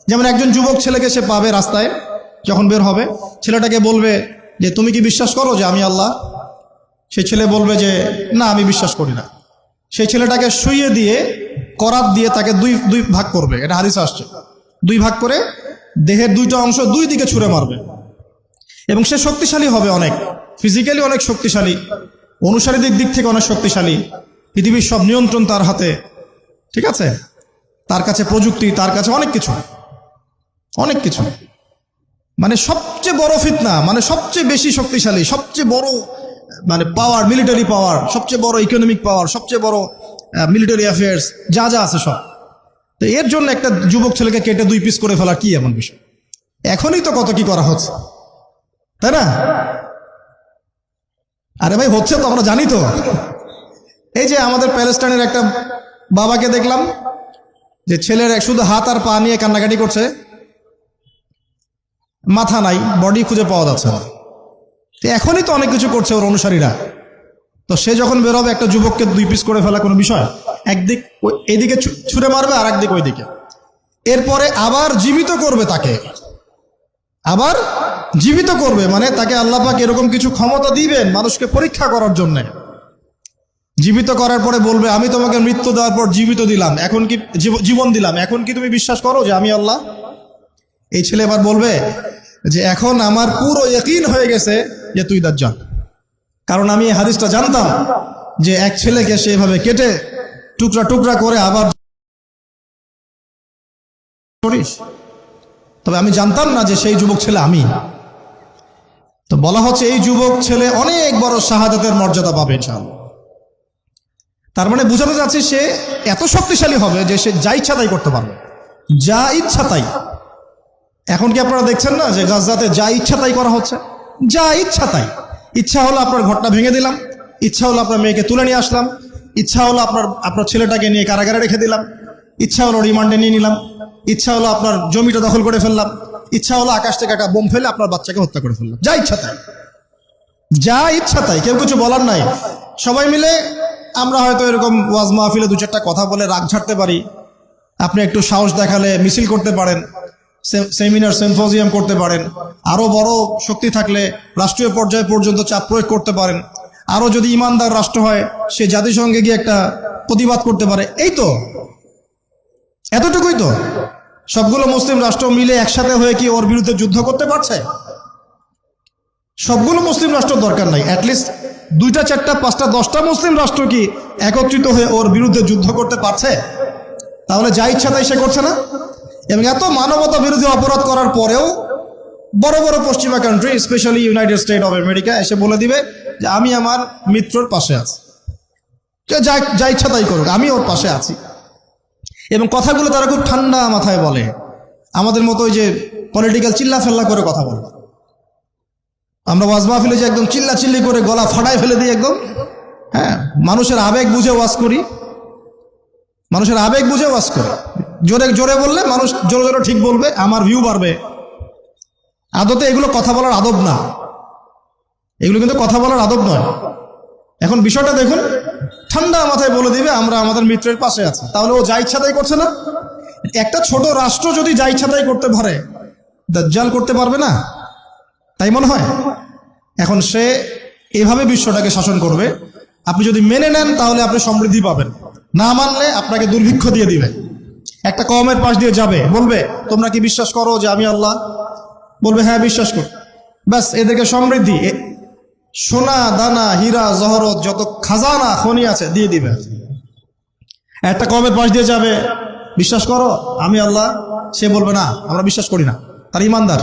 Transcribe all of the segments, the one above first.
যেমন একজন যুবক ছেলেকে সে পাবে রাস্তায়, যখন বের হবে ছেলেটাকে বলবে যে তুমি কি বিশ্বাস করো যে আমি আল্লাহ? সেই ছেলে বলবে যে না, আমি বিশ্বাস করি না। সেই ছেলেটাকে শুইয়ে দিয়ে করাত দিয়ে তাকে দুই ভাগ করবে, এটা হাদিসে আসছে। দুই ভাগ করে দেহের দুইটা অংশ দুই দিকে ছুঁড়ে মারবে, এবং সে শক্তিশালী হবে, অনেক ফিজিক্যালি অনেক শক্তিশালী, অনুসারীদের দিক থেকে অনেক শক্তিশালী, পৃথিবীর সব নিয়ন্ত্রণ তার হাতে, ঠিক আছে, তার কাছে প্রযুক্তি, তার কাছে অনেক কিছু, অনেক কিছু। মানে সবচেয়ে বড় ফিতনা, মানে সবচেয়ে বেশি শক্তিশালী, সবচেয়ে বড় মানে পাওয়ার, মিলিটারি পাওয়ার, সবচেয়ে বড় ইকোনমিক পাওয়ার, সবচেয়ে বড় মিলিটারি অ্যাফেয়ার্স, যা যা আছে সব। তো এর জন্য একটা যুবক ছেলেকে কেটে দুই পিস করে ফেলা কি এমন বিষয়? এখনই তো কত কি করা হচ্ছে, তাই না? আরে ভাই হচ্ছে তো, আমরা জানি তো। এই যে আমাদের প্যালেস্টাইনের একটা বাবাকে দেখলাম যে ছেলের শুধু হাত আর পা নিয়ে কান্নাকাটি করছে, মাথা নাই, বডি খুঁজে পাওয়া যাচ্ছে না। এখনই তো অনেক কিছু করছে ওর অনুসারীরা। তো সে যখন বেরোবে একটা যুবককে দুই পিস করে ফেলা কোনো বিষয়? একদিক এইদিকে ছুঁড়ে মারবে আর একদিক ওইদিকে, এরপরে আবার জীবিত করবে তাকে, আবার জীবিত করবে। মানে তাকে আল্লাহ পাক এরকম কিছু ক্ষমতা দিবেন মানুষকে পরীক্ষা করার জন্য। জীবিত করার পরে বলবে আমি তোমাকে মৃত্যু দেওয়ার পর জীবিত দিলাম, এখন কি জীবন দিলাম, এখন কি তুমি বিশ্বাস করো যে আমি আল্লাহ? এই ছেলে এবার বলবে যে এখন আমার পুরো ইয়াকিন হয়ে গেছে যে তুই দাজ্জাল, কারণ আমি এই হাদিসটা জানতাম যে এক ছেলেকে সেভাবে কেটে টুকরা টুকরা করে আবার করিস, তবে আমি জানতাম না যে সেই যুবক ছেলে আমি। তো বলা হচ্ছে এই যুবক ছেলে অনেক বড় শাহাদাতের মর্যাদা পাবে ইনশাআল্লাহ। তার মানে বোঝানো যাচ্ছে সে এত শক্তিশালী হবে যে সে যা ইচ্ছা তাই করতে পারবে, যা ইচ্ছা তাই। এখন কি আপনারা দেখছেন না যে গাজাতে যা ইচ্ছা তাই করা হচ্ছে? যা ইচ্ছা তাই। ইচ্ছা হলো আপনার ঘরটা ভেঙে দিলাম, ইচ্ছা হলো আপনার মেয়েকে তুলে নিয়ে আসলাম, ইচ্ছা হলো আপনার ছেলেটাকে নিয়ে কারাগারে রেখে দিলাম, ইচ্ছা হলো রিমান্ডে নিয়ে নিলাম, ইচ্ছা হলো আপনার জমিটা দখল করে ফেললাম, ইচ্ছা হলো আকাশ থেকে একটা বোম ফেলে আপনার বাচ্চাকে হত্যা করে ফেললাম। যা ইচ্ছা তাই, যা ইচ্ছা তাই, কেউ কিছু বলার নাই। সবাই মিলে আমরা হয়তো এরকম ওয়াজ মাহফিলে দু চারটা কথা বলে রাগ ঝাড়তে পারি, আপনি একটু সাহস দেখালে মিছিল করতে পারেন, সেমিনার সিম্পোজিয়াম করতে পারেন, আরো বড় শক্তি থাকলে রাষ্ট্রীয় পর্যায়ে পর্যন্ত চাপ প্রয়োগ করতে পারেন, আরো যদি ইমানদার রাষ্ট্র হয় সে জাতিসংঘে গিয়ে একটা প্রতিবাদ করতে পারে। এই তো, এতটুকুই তো। সবগুলো মুসলিম রাষ্ট্র মিলে একসাথে হয়ে কি ওর বিরুদ্ধে যুদ্ধ করতে পারছে? সবগুলো মুসলিম রাষ্ট্র দরকার নাই, অ্যাটলিস্ট 2টা 4টা 5টা 10টা মুসলিম রাষ্ট্র কি একত্রিত হয়ে ওর বিরুদ্ধে যুদ্ধ করতে পারছে? তাহলে যা ইচ্ছা তাই সে করছে না। এবং এত মানবতা বিরোধী অপরাধ করার পরেও বড় বড় পশ্চিমা country, specially United state of America এসে বলে দিবে যে আমি আমার মিত্রর পাশে আছি, যা ইচ্ছা তাই করুক, আমি ওর পাশে আছি। এবং কথাগুলো তারা খুব ঠান্ডা মাথায় বলে, আমাদের মতো ওই যে পলিটিক্যাল চিল্লা ফেল্লা করে কথা বলে। আমরা ওয়াজ মাহফিলে যে একদম চিল্লা চিল্লি করে গলা ফাটায় ফেলে দিই একদম, হ্যাঁ, মানুষের আবেগ বুঝে ওয়াজ করি, মানুষের আবেগ বুঝে ওয়াজ করি। জোরে জোরে বললে মানুষ জোরে জোরে ঠিক বলবে, আমার ভিউ বাড়বে। আদতে এগুলো কথা বলার আদব না, এগুলো কিন্তু কথা বলার আদব নয়। এখন বিষয়টা দেখুন, ঠান্ডা মাথায় বলে দিবে আমরা আমাদের মিত্রের পাশে আছি, তাহলে ও যা ইচ্ছা তাই করছে না? একটা ছোট রাষ্ট্র যদি যা ইচ্ছা তাই করতে পারে, দাজ্জাল করতে পারবে না? তাই মনে হয়। এখন সে এভাবে বিশ্বটাকে শাসন করবে। আপনি যদি মেনে নেন তাহলে আপনি সমৃদ্ধি পাবেন, না মানলে আপনাকে দুর্ভিক্ষ দিয়ে দিবে। একটা কওমের পাশ দিয়ে যাবে, বলবে তোমরা কি বিশ্বাস করো যে আমি আল্লাহ? বলবে হ্যাঁ বিশ্বাস কর। ব্যাস, এদেরকে সমৃদ্ধি, সোনা দানা হীরা জহরত যত খাজানা খনি আছে দিয়ে দিবে। একটা কওমের পাশ দিয়ে যাবে, বিশ্বাস করো আমি আল্লাহ, সে বলবে না আমরা বিশ্বাস করি না, তার ইমানদার।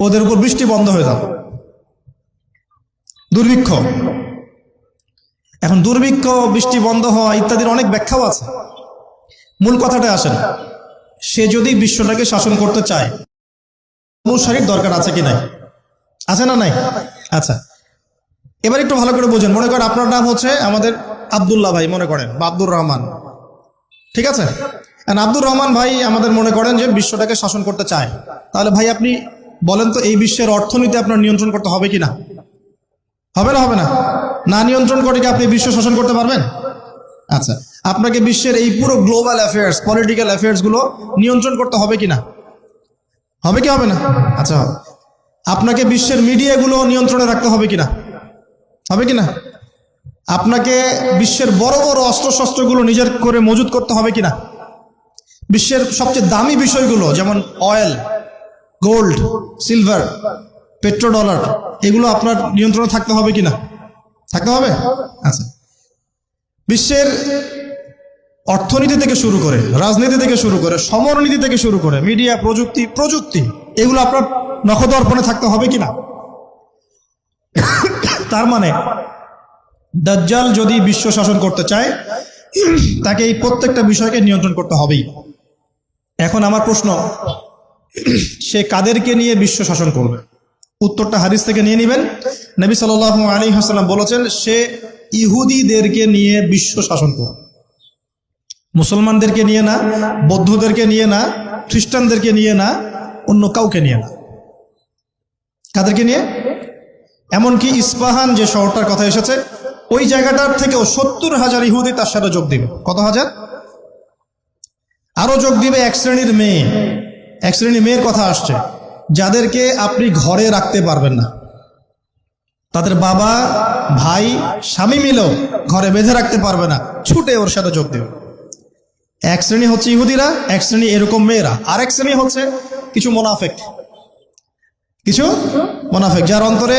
ওদের উপর বৃষ্টি বন্ধ হয়ে যাবে, দুর্ভিক্ষ। এখন দুর্ভিক্ষ, বৃষ্টি বন্ধ হওয়া ইত্যাদির অনেক ব্যাখ্যাও আছে। মূল কথাটা আসেন, সে যদি বিশ্বটাকে শাসন করতে চায় অনুসারীর দরকার আছে কি নাই? আছে না নাই? আচ্ছা, এবার একটু ভালো করে বোঝেন। মনে করেন আপনার নাম হচ্ছে আমাদের আব্দুল্লাহ ভাই, মনে করেন, বা আব্দুর রহমান, ঠিক আছে? আব্দুর রহমান ভাই আমাদের মনে করেন যে বিশ্বটাকে শাসন করতে চায়। তাহলে ভাই আপনি বলেন তো, এই বিশ্বের অর্থনীতি আপনার নিয়ন্ত্রণ করতে হবে কি না? হবে না? হবে না। না নিয়ন্ত্রণ করে কি আপনি বিশ্ব শাসন করতে পারবেন? আচ্ছা, আপনাকে বিশ্বের এই পুরো গ্লোবাল অ্যাফেয়ার্স, পলিটিক্যাল অ্যাফেয়ার্সগুলো নিয়ন্ত্রণ করতে হবে কি না? হবে কি হবে না? আচ্ছা, আপনাকে বিশ্বের মিডিয়াগুলো নিয়ন্ত্রণে রাখতে হবে কি না? হবে কি না? আপনাকে বিশ্বের বড় বড় অস্ত্রশস্ত্রগুলো নিজের করে মজুত করতে হবে কি না? বিশ্বের সবচেয়ে দামি বিষয়গুলো যেমন অয়েল, গোল্ড, সিলভার, পেট্রোডলার, এগুলো আপনার নিয়ন্ত্রণে থাকতে হবে কি না? থাকতে হবে। আচ্ছা, বিশ্বের অর্থনীতি থেকে শুরু করে, রাজনীতি থেকে শুরু করে, সমরনীতি থেকে শুরু করে, মিডিয়া, প্রযুক্তি এগুলো আপনার নখদর্পণে থাকতে হবে কিনা? তার মানে দাজ্জাল যদি বিশ্ব শাসন করতে চায়, তাকে এই প্রত্যেকটা বিষয়কে নিয়ন্ত্রণ করতে হবেই। এখন আমার প্রশ্ন, সে কাদেরকে নিয়ে বিশ্ব শাসন করবে? উত্তরটা হাদিস থেকে নিয়ে নেবেন। নবী সাল্লাল্লাহু আলাইহি ওয়াসাল্লাম বলেছেন, সে ইহুদিদেরকে নিয়ে বিশ্ব শাসন করবে। মুসলমানদেরকে নিয়ে না, বৌদ্ধদেরকে নিয়ে না, খ্রিস্টানদেরকে নিয়ে না, অন্য কাউকে নিয়ে না। কাদেরকে নিয়ে? এমনকি ইস্পাহান যে শহরটার কথা এসেছে, ওই জায়গাটার থেকেও 70,000 ইহুদি তার সাথে যোগ দিবে। কত হাজার? আরো যোগ দিবে এক শ্রেণীর মেয়ে। এক শ্রেণীর মেয়ের কথা আসছে, যাদেরকে আপনি ঘরে রাখতে পারবেন না। তাদের বাবা, ভাই, স্বামী মিলেও ঘরে বেঁধে রাখতে পারবে না, ছুটে ওর সাথে যোগ দেবে। এক শ্রেণী হচ্ছে ইহুদিরা, এক শ্রেণী এরকম মেয়েরা, আর এক শ্রেণী হচ্ছে কিছু মোনাফেক, যার অন্তরে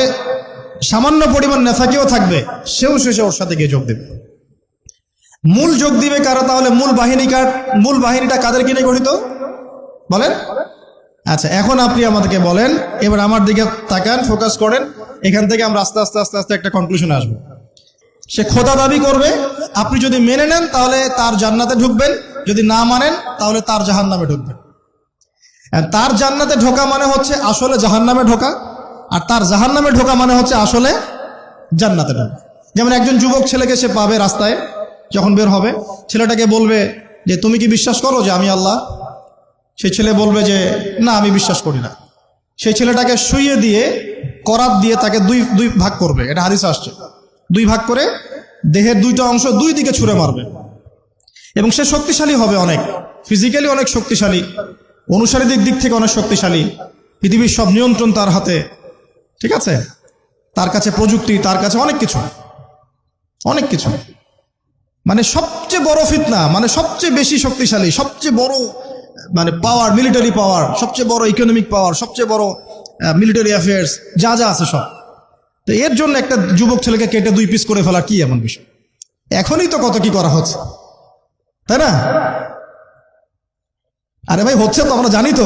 সামান্য পরিমাণ নেফাকিও থাকবে, সেও শেষে ওর সাথে গিয়ে যোগ দেবে। মূল যোগ দিবে কারা? তাহলে মূল বাহিনীটা কাদেরকে নিয়ে গঠিত বলেন? আচ্ছা, এখন আপনি আমাদেরকে বলেন, এবার আমার দিকে তাকান, ফোকাস করেন, এখান থেকে আমরা আস্তে আস্তে একটা কনক্লুশনে আসবো। সে খোদা দাবি করবে, আপনি যদি মেনে নেন তাহলে তার জান্নাতে ঢুকবেন, যদি না মানেন তাহলে তার জাহান্নামে ঢুকবেন। তার জান্নাতে ঢোকা মানে হচ্ছে আসলে জাহান্নামে ঢোকা, আর তার জাহান্নামে ঢোকা মানে হচ্ছে আসলে জান্নাতে ঢোকা। যেমন একজন যুবক ছেলেকে সে পাবে রাস্তায়, যখন বের হবে, ছেলেটাকে বলবে যে তুমি কি বিশ্বাস করো যে আমি আল্লাহ? সেই ছেলে বলবে যে না, আমি বিশ্বাস করি না। সেই ছেলেটাকে শুইয়ে দিয়ে, করাত দিয়ে তাকে দুই ভাগ করবে, এটা হাদিসে আসছে। দুই ভাগ করে দেহের দুইটা অংশ দুই দিকে ছুঁড়ে মারবে, এবং সে শক্তিশালী হবে, অনেক ফিজিক্যালি অনেক শক্তিশালী, অনুসারীদের দিক থেকে অনেক শক্তিশালী, পৃথিবীর সব নিয়ন্ত্রণ তার হাতে, ঠিক আছে? তার কাছে প্রযুক্তি, তার কাছে অনেক কিছু, মানে সবচেয়ে বড় ফিতনা, মানে সবচেয়ে বেশি শক্তিশালী, সবচেয়ে বড় মানে পাওয়ার, মিলিটারি পাওয়ার, সবচেয়ে বড় ইকোনমিক পাওয়ার, সবচেয়ে বড় মিলিটারি অ্যাফেয়ার্স, যা আছে সব। তো এর জন্য একটা যুবক ছেলেকে কেটে দুই পিস করে ফেলা কি এমন বিষয়? এখনই তো কত কি করা হচ্ছে, তাই না? আরে ভাই, হচ্ছে তো, আমরা জানি তো।